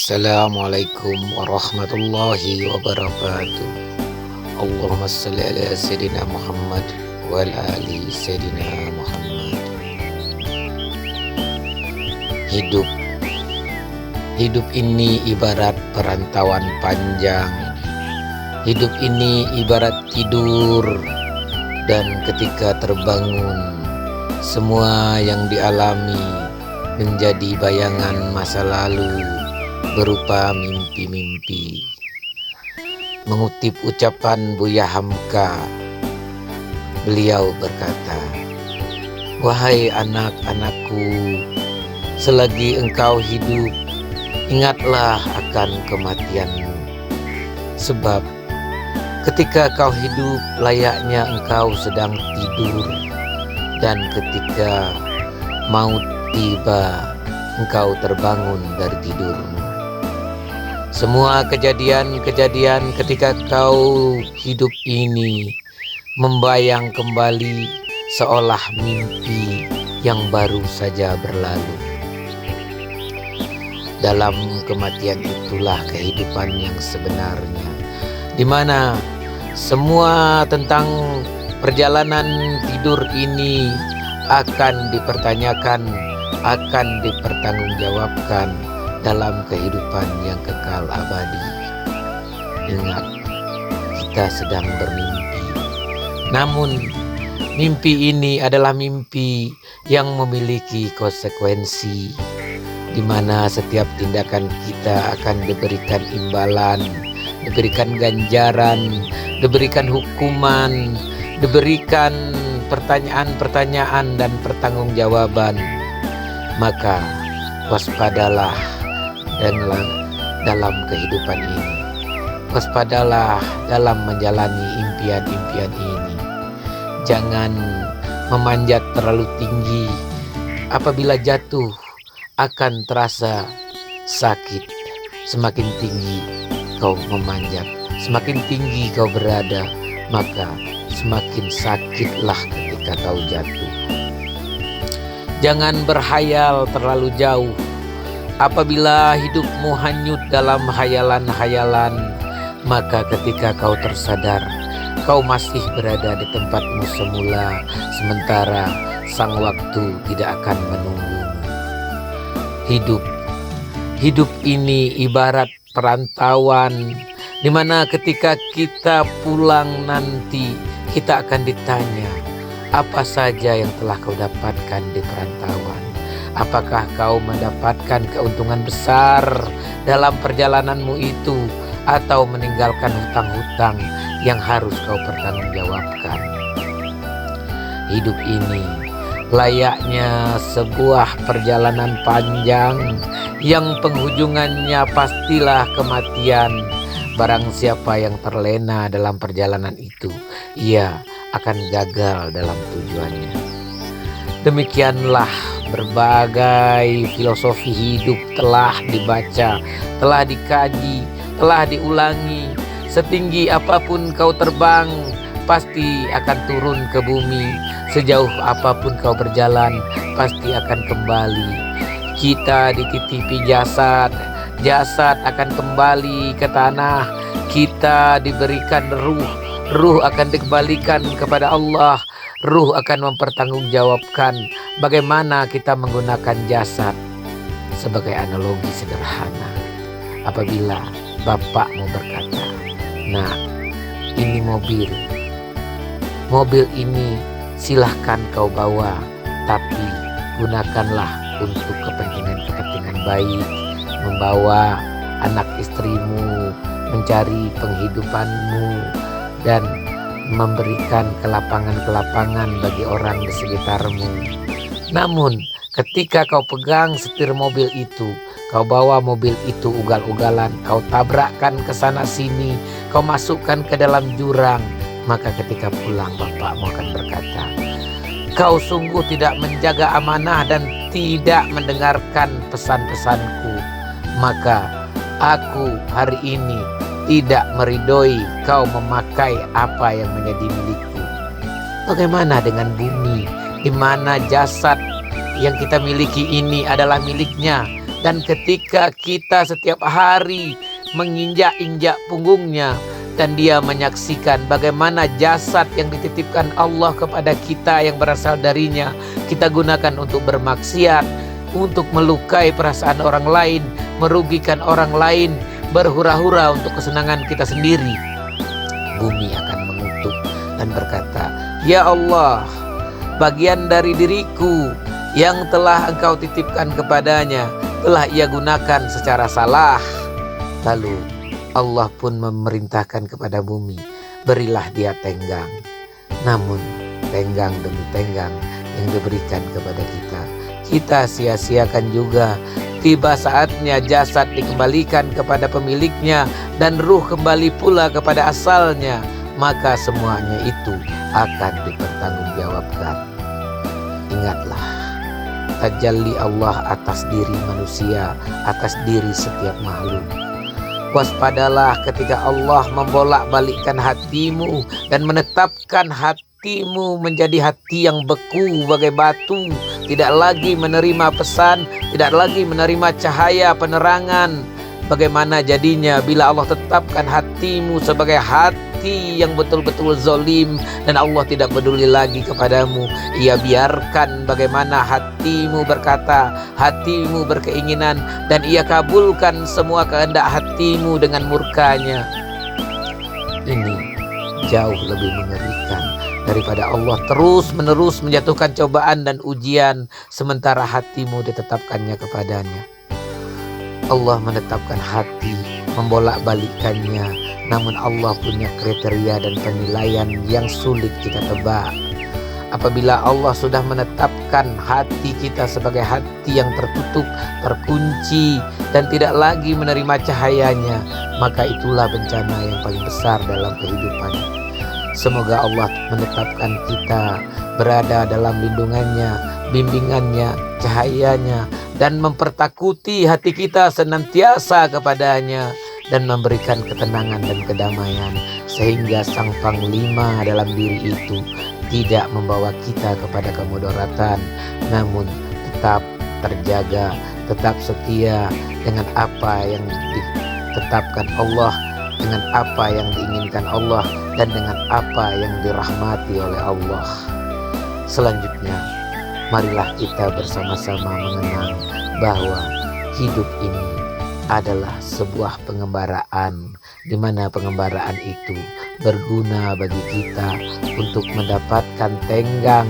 Assalamualaikum warahmatullahi wabarakatuh. Allahumma salli ala Sayyidina Muhammad wa ala ali Sayyidina Muhammad. Hidup ini ibarat perantauan panjang. Hidup ini ibarat tidur, dan ketika terbangun, semua yang dialami menjadi bayangan masa lalu berupa mimpi-mimpi. Mengutip ucapan Buya Hamka, beliau berkata, "Wahai anak-anakku, selagi engkau hidup, ingatlah akan kematianmu. Sebab ketika kau hidup layaknya engkau sedang tidur, dan ketika maut tiba, engkau terbangun dari tidurmu. Semua kejadian-kejadian ketika kau hidup ini membayang kembali seolah mimpi yang baru saja berlalu. Dalam kematian itulah kehidupan yang sebenarnya, di mana semua tentang perjalanan tidur ini akan dipertanyakan, akan dipertanggungjawabkan dalam kehidupan yang kekal abadi. Ingat, kita sedang bermimpi. Namun, mimpi ini adalah mimpi yang memiliki konsekuensi, di mana setiap tindakan kita akan diberikan imbalan, diberikan ganjaran, diberikan hukuman, diberikan pertanyaan-pertanyaan dan pertanggungjawaban. Maka waspadalah dalam kehidupan ini. Waspadalah dalam menjalani impian-impian ini. Jangan memanjat terlalu tinggi. Apabila jatuh akan terasa sakit. Semakin tinggi kau memanjat, semakin tinggi kau berada, maka semakin sakitlah ketika kau jatuh. Jangan berhayal terlalu jauh. Apabila hidupmu hanyut dalam hayalan-hayalan, maka ketika kau tersadar, kau masih berada di tempatmu semula, sementara sang waktu tidak akan menunggumu. Hidup ini ibarat perantauan, di mana ketika kita pulang nanti, kita akan ditanya, apa saja yang telah kau dapatkan di perantauan? Apakah kau mendapatkan keuntungan besar dalam perjalananmu itu, atau meninggalkan hutang-hutang yang harus kau pertanggungjawabkan? Hidup ini layaknya sebuah perjalanan panjang yang penghujungannya pastilah kematian. Barang siapa yang terlena dalam perjalanan itu, ia akan gagal dalam tujuannya. Demikianlah berbagai filosofi hidup telah dibaca, telah dikaji, telah diulangi. Setinggi apapun kau terbang, pasti akan turun ke bumi. Sejauh apapun kau berjalan, pasti akan kembali. Kita dititipi jasad, jasad akan kembali ke tanah. Kita diberikan ruh akan dikembalikan kepada Allah. Ruh akan mempertanggungjawabkan bagaimana kita menggunakan jasad. Sebagai analogi sederhana, apabila bapakmu berkata, "Nah, ini mobil ini silahkan kau bawa, tapi gunakanlah untuk kepentingan baik, membawa anak istrimu, mencari penghidupanmu, dan memberikan kelapangan-kelapangan bagi orang di sekitarmu. Namun ketika kau pegang setir mobil itu, kau bawa mobil itu ugal-ugalan, kau tabrakkan ke sana sini, kau masukkan ke dalam jurang, maka ketika pulang bapakmu akan berkata, kau sungguh tidak menjaga amanah dan tidak mendengarkan pesan-pesanku. Maka aku hari ini tidak meridoi kau memakai apa yang menjadi milikku." Bagaimana dengan bumi, di mana jasad yang kita miliki ini adalah miliknya, Dan ketika kita setiap hari menginjak-injak punggungnya dan dia menyaksikan bagaimana jasad yang dititipkan Allah kepada kita yang berasal darinya kita gunakan untuk bermaksiat, untuk melukai perasaan orang lain, merugikan orang lain, berhura-hura untuk kesenangan kita sendiri, bumi akan mengutuk dan berkata, "Ya Allah, bagian dari diriku yang telah Engkau titipkan kepadanya telah ia gunakan secara salah." Lalu Allah pun memerintahkan kepada bumi, "Berilah dia tenggang." Namun tenggang demi tenggang yang diberikan kepada kita sia-siakan juga. Tiba saatnya jasad dikembalikan kepada pemiliknya dan ruh kembali pula kepada asalnya, maka semuanya itu akan dipertanggungjawabkan. Ingatlah tajalli Allah atas diri manusia, atas diri setiap makhluk. Waspadalah ketika Allah membolak-balikkan hatimu dan menetapkan hatimu menjadi hati yang beku bagai batu, tidak lagi menerima pesan, tidak lagi menerima cahaya penerangan. Bagaimana jadinya bila Allah tetapkan hatimu sebagai hati yang betul-betul zalim dan Allah tidak peduli lagi kepadamu? Ia biarkan bagaimana hatimu berkata, hatimu berkeinginan, dan ia kabulkan semua kehendak hatimu dengan murkanya. Ini jauh lebih mengerikan daripada Allah terus-menerus menjatuhkan cobaan dan ujian sementara hatimu ditetapkannya kepadanya. Allah menetapkan hati, membolak-balikkannya, namun Allah punya kriteria dan penilaian yang sulit kita tebak. Apabila Allah sudah menetapkan hati kita sebagai hati yang tertutup, terkunci, dan tidak lagi menerima cahayanya, maka itulah bencana yang paling besar dalam kehidupan. Semoga Allah menetapkan kita berada dalam lindungannya, bimbingannya, cahayanya, dan mempertakuti hati kita senantiasa kepadanya, dan memberikan ketenangan dan kedamaian, sehingga sang panglima dalam diri itu tidak membawa kita kepada kemudaratan, namun tetap terjaga, tetap setia dengan apa yang ditetapkan Allah, dengan apa yang diinginkan Allah, dan dengan apa yang dirahmati oleh Allah. Selanjutnya, marilah kita bersama-sama mengenang bahwa hidup ini adalah sebuah pengembaraan, di mana pengembaraan itu berguna bagi kita untuk mendapatkan tenggang,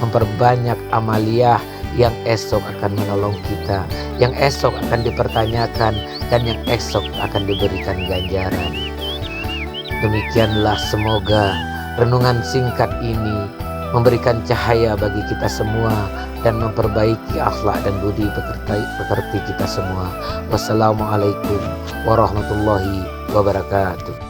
memperbanyak amaliyah yang esok akan menolong kita, yang esok akan dipertanyakan, dan yang esok akan diberikan ganjaran. Demikianlah semoga renungan singkat ini memberikan cahaya bagi kita semua dan memperbaiki akhlak dan budi pekerti kita semua. Wassalamualaikum warahmatullahi wabarakatuh.